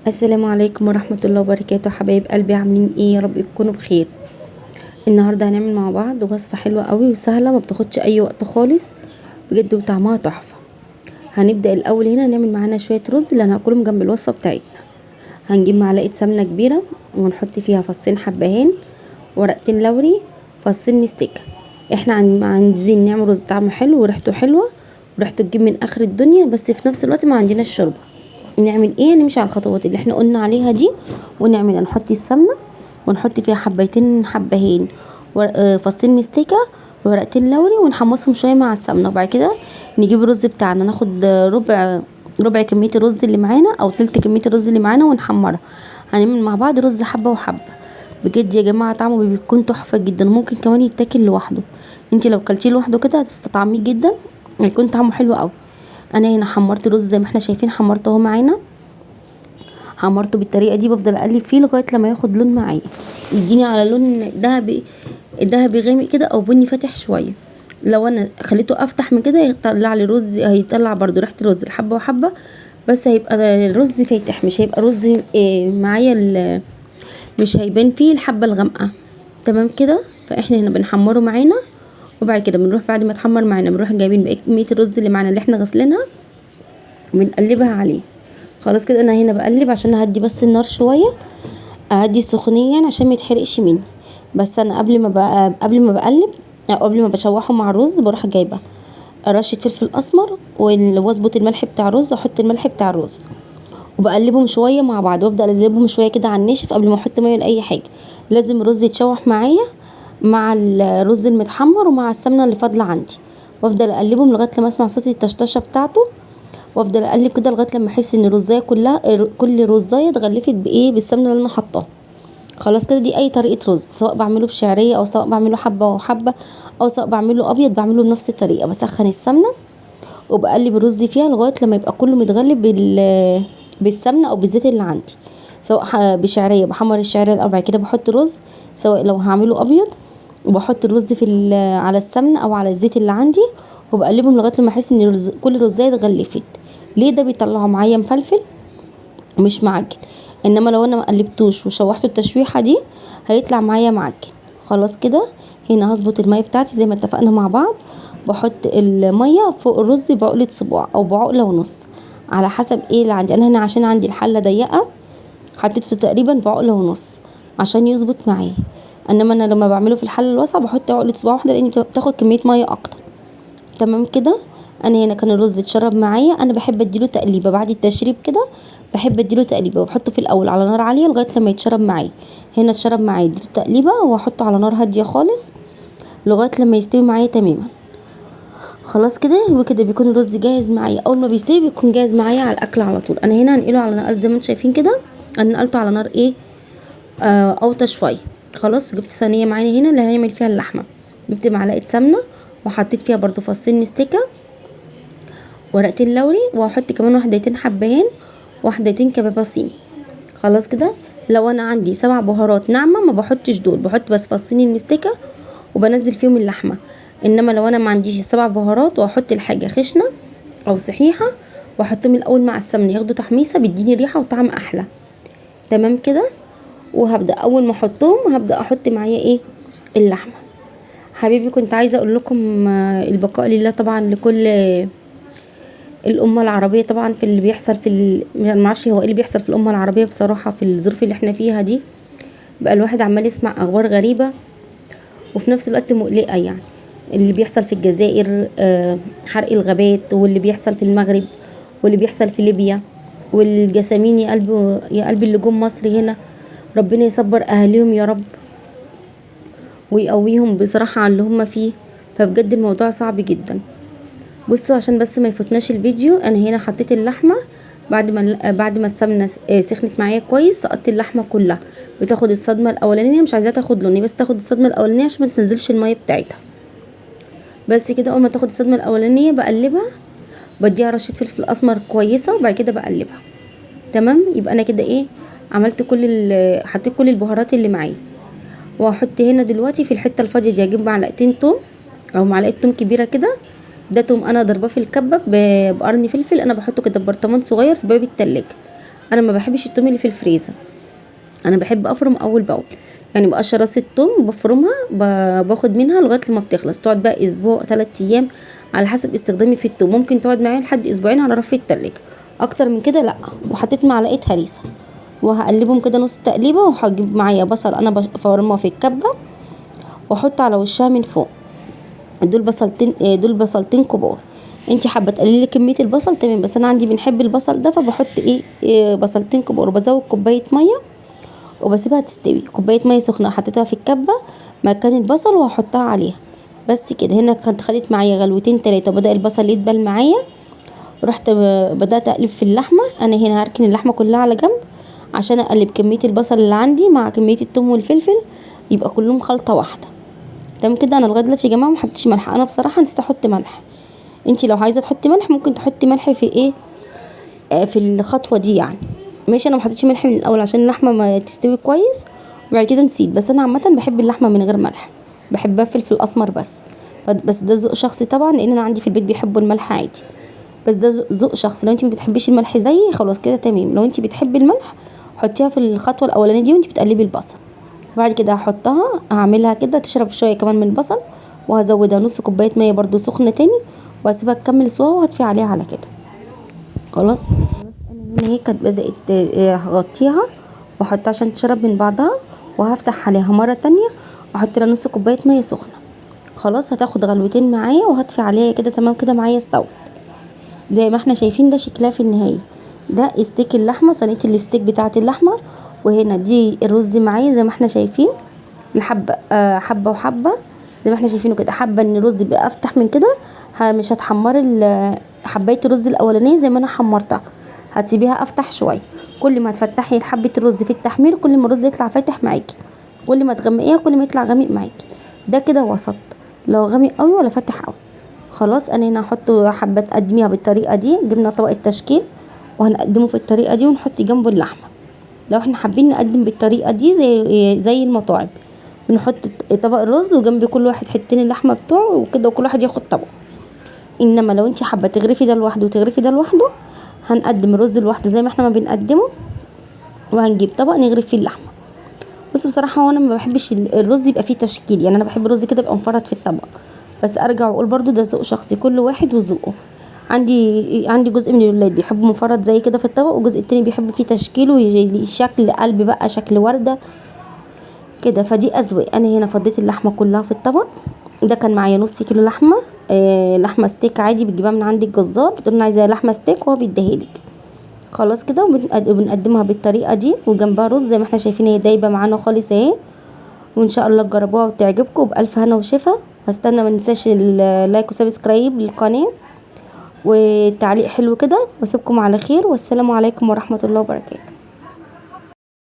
السلام عليكم ورحمة الله وبركاته. حبايب قلبي عاملين ايه؟ يا رب تكونوا بخير. النهاردة هنعمل مع بعض وصفة حلوة قوي وسهلة، ما بتاخدش اي وقت خالص بجد، وطعمها تحفة. هنبدأ الاول هنا نعمل معانا شوية رز اللي هناكلهم جنب الوصفة بتاعتنا. هنجيب معلقة سمنة كبيرة ونحط فيها فصين حبهان، ورقتين لوري، فصين مستكة. احنا عايزين نعمل رز طعمه حلو وريحته حلوة، وريحته تجيب من اخر الدنيا، بس في نفس الوقت ما عندناش شوربة. نعمل ايه؟ نمشي على الخطوات اللي احنا قلنا عليها دي ونعمل. نحط السمنه ونحط فيها حبيتين حبهان، فصين مستكه، ورقتين لوري، ونحمصهم شويه مع السمنه. وبعد كده نجيب الرز بتاعنا، ناخد ربع كميه الرز اللي معانا او تلت كميه الرز اللي معانا ونحمرها. هنعمل مع بعض رز حبه وحبه. بجد يا جماعه طعمه بيكون تحفه جدا، ممكن كمان يتاكل لوحده. انت لو كلتيه لوحده كده هتستطعميه جدا، هيكون طعمه حلو قوي. انا هنا حمرت رز زي ما احنا شايفين، حمرته اهو معانا. حمرته بالطريقه دي، بفضل اقلب فيه لغايه لما ياخد لون معايا، يديني على لون ذهبي غامق كده او بني فاتح شويه. لو انا خليته افتح من كده يطلع لي رز، هيطلع برضو ريحه الرز الحبه وحبه، بس هيبقى الرز فاتح، مش هيبقى رز معايا مش هيبان فيه الحبه الغامقه. تمام كده. فاحنا هنا بنحمره معانا، وبعد كده بنروح بعد ما اتحمر معانا بنروح جايبين بقى كميه الرز اللي معانا اللي احنا غسلينها وبنقلبها عليه. خلاص كده انا هنا بقلب عشان اهدي بس النار شويه، اهدي السخونيه يعني عشان ما يتحرقش مني. بس انا قبل ما بقلب او قبل ما بشوحه مع الرز بروح جايبه رشه فلفل اسمر واظبط الملح بتاع الرز، واحط الملح بتاع الرز وبقلبهم شويه مع بعض، وافضل اقلبهم شويه كده على الناشف قبل ما احط ميه ولا اي حاجه. لازم الرز يتشوح معايا مع الرز المتحمر ومع السمنه اللي فاضله عندي، وافضل اقلبهم لغايه لما اسمع صوت التشطشه بتاعته، وافضل اقلب كده لغايه لما احس ان الرزايه كلها، كل رزايه اتغلفت بايه؟ بالسمنه اللي انا حطاها. خلاص كده. دي اي طريقه رز، سواء بعمله بشعريه او سواء بعمله حبه وحبه او سواء بعمله ابيض، بعمله بنفس الطريقه. بسخن السمنه وبقلب الرز فيها لغايه لما يبقى كله متغلب بالسمنه او بالزيت اللي عندي. سواء بشعريه بحمر الشعريه الاول، بعد كده بحط رز. سواء لو هعمله ابيض وبحط الرز على السمنه او على الزيت اللي عندي، وبقلبهم لغايه لما احس ان كل رزايه اتغلفت. ليه؟ ده بيطلعه معايا مفلفل مش معجن. انما لو انا ما قلبتوش وشوحته التشويحه دي هيطلع معايا معجن. خلاص كده. هنا هظبط الميه بتاعتي زي ما اتفقنا مع بعض. بحط الميه فوق الرز بعقله صباع او بعقله ونص، على حسب ايه اللي عندي. انا هنا عشان عندي الحله ضيقه حطيته تقريبا بعقله ونص عشان يظبط معايا. انما انا لما بعمله في الحله الواسعه بحط عقله صباع واحده لان بتاخد كميه ميه اكتر. تمام كده. انا هنا كان الرز اتشرب معايا. انا بحب اديله تقليبه بعد التشريب كده، بحب اديله تقليبه وبحطه في الاول على نار عاليه لغايه لما يتشرب معايا. هنا اتشرب معايا، اديته تقليبه واحطه على نار هاديه خالص لغايه لما يستوي معايا تماما. خلاص كده. وكده بيكون الرز جاهز معايا. اول ما بيستوي بيكون جاهز معايا على الاكل على طول. انا هنا هنقله على نار زي ما انتم شايفين كده. انا نقلته على نار ايه؟ اوطى شويه. خلاص. وجبت صينيه معانا هنا اللي هنعمل فيها اللحمه. جبت معلقه سمنه وحطيت فيها برضو فصين مستكه، ورقتين لوري، وهحط كمان وحدتين حبهان، وحدتين كبابه صيني. خلاص كده. لو انا عندي 7 بهارات ناعمه ما بحطش دول، بحط بس فصين المستكه وبنزل فيهم اللحمه. انما لو انا ما عنديش 7 بهارات واحط الحاجه خشنه او صحيحه واحطهم الاول مع السمنه ياخدوا تحميصه، بيديني ريحه وطعم احلى. تمام كده. وهبدا اول ما احطهم هبدا احط معايا ايه؟ اللحمه. حبيبي كنت عايزه اقول لكم البقاء لله طبعا لكل الأمة العربية طبعا في اللي بيحصل يعني معرفش هو ايه اللي بيحصل في الأمة العربية بصراحة في الظروف اللي احنا فيها دي. بقى الواحد عمال يسمع أخبار غريبة وفي نفس الوقت مقلقة يعني. اللي بيحصل في الجزائر حرق الغابات، واللي بيحصل في المغرب، واللي بيحصل في ليبيا، والجسامين يا قلبي يا قلبي اللي جم مصر هنا. ربنا يصبر أهاليهم يا رب ويقويهم بصراحة على اللي هم فيه. فبجد الموضوع صعب جدا. بصوا عشان بس ما يفوتناش الفيديو، انا هنا حطيت اللحمه بعد ما السمنه سخنت معايا كويس. سقطت اللحمه كلها بتاخد الصدمه الاولانيه، مش عايزاها تاخد لوني بس تاخد الصدمه الاولانيه عشان ما تنزلش الميه بتاعتها. بس كده. اول ما تاخد الصدمه الاولانيه بقلبها، بديها رشه فلفل اسمر كويسه وبعد كده بقلبها. تمام. يبقى انا كده ايه؟ عملت حطيت كل البهارات اللي معايا. وهحط هنا دلوقتي في الحته الفاضيه دي هجيب معلقتين توم او معلقه توم كبيره كده. ده توم انا ضرباه في الكبه بقرن فلفل، انا بحطه كده ببرطمان صغير في باب التلاجة. انا ما بحبش التوم اللي في الفريزر، انا بحب افرم اول باول. يعني بقشر راس التوم بفرمها، باخد منها لغايه لما بتخلص، تقعد بقى اسبوع 3 ايام على حسب استخدامي في التوم. ممكن تقعد معايا لحد اسبوعين على رف التلاجة، اكتر من كده لا. وحطيت معلقه هريسه وهقلبهم كده نص تقليبه. وهجيب معايا بصل انا بفرمها في الكبه واحط على وشها من فوق. دول بصلتين كبار. انتي حابه تقللي كميه البصل تمام، بس انا عندي بنحب البصل ده فبحط إيه بصلتين كبار. وبزود كوبايه ميه وبسيبها تستوي. كوبايه ميه سخنه حطيتها في الكبه مكان البصل وهحطها عليها. بس كده هنا كانت خدت معايا غلوتين 3 وبدا البصل يدبل معايا. رحت بدات اقلب في اللحمه. انا هنا هركن اللحمه كلها على جنب عشان اقلب كميه البصل اللي عندي مع كميه الثوم والفلفل، يبقى كلهم خلطه واحده. تمام كده. انا لغايه دلوقتي يا جماعه ما حطيتش ملح، انا بصراحه نسيت احط ملح. انتي لو عايزه تحطي ملح ممكن تحطي ملح في ايه في الخطوه دي يعني. ماشي. انا ما حطيتش ملح من الاول عشان اللحمه ما تستوي كويس، وبعد كده نسيت. بس انا عامه بحب اللحمه من غير ملح، بحبها فلفل اسمر بس. بس ده ذوق شخصي طبعا، لان انا عندي في البيت بيحبوا الملح عادي. بس ده ذوق شخصي. لو انتي ما بتحبيش الملح زيي خلاص كده تمام. لو انتي بتحبي الملح حطيها في الخطوه الاولانيه دي وانتي بتقلبي البصل. وبعد كده هحطها، هعملها كده تشرب شويه كمان من البصل، وهزودها نص كوبايه ميه برضو سخنه تاني، وهسيبها تكمل سوا وهطفي عليها على كده. خلاص. انا هنا هي كانت بدات هغطيها واحطها عشان تشرب من بعضها، وهفتح عليها مره تانية واحط لها نص كوبايه ميه سخنه. خلاص هتاخد غلوتين معايا وهطفي عليها كده. تمام كده معايا استوت زي ما احنا شايفين. ده شكلها في النهايه. ده استيك اللحمه، صينيه الاستيك بتاعه اللحمه. وهنا دي الرز معايا زي ما احنا شايفين. الحبه حبه وحبه زي ما احنا شايفينه كده. حابه ان الرز يبقى افتح من كده، مش هتحمري حبايه الرز الاولانيه زي ما انا حمرتها، هتسيبيها افتح شويه. كل ما تفتحي حبه الرز في التحمير كل ما الرز يطلع فاتح معاكي، كل ما تغمقيها كل ما يطلع غامق معاكي. ده كده وسط، لو غامق قوي ولا فاتح قوي. خلاص. انا هنا هحط حبه تقدميها بالطريقه دي. جبنا طبق التشكيل وهنقدمه في الطريقه دي ونحط جنبه اللحمه. لو احنا حابين نقدم بالطريقه دي زي المطاعم، بنحط طبق الرز وجنب كل واحد حتتين اللحمه بتوعه وكده، وكل واحد ياخد طبق. انما لو انت حابه تغرفي ده لوحده وتغرفي ده لوحده، هنقدم الرز لوحده زي ما احنا ما بنقدمه، وهنجيب طبق نغرف فيه اللحمه. بس بصراحه وانا ما بحبش الرز يبقى فيه تشكيل، يعني انا بحب الرز كده يبقى مفرط في الطبق. بس ارجع واقول برضو ده ذوق شخصي، كل واحد وذوقه. عندي جزء من الولاد بيحبوا مفرط زي كده في الطبق، وجزء التاني بيحب فيه تشكيل وشكل قلب بقى، شكل ورده كده. فدي اذواق. انا هنا فضيت اللحمه كلها في الطبق. ده كان معايا نص كيلو لحمه، لحمه ستيك عادي بتجيبها من عند الجزار، بتقول انا عايزه لحمه ستيك وهو بيديهالك. خلاص كده. وبنقدمها بالطريقه دي وجنبها رز زي ما احنا شايفين. هي دايبه معانا خالص اهي، وان شاء الله تجربوها وتعجبكم. بالف هنا وشفا. هستنى ما ننساش اللايك وسبسكرايب للقناه وتعليق حلو كده، واسيبكم على خير، والسلام عليكم ورحمه الله وبركاته.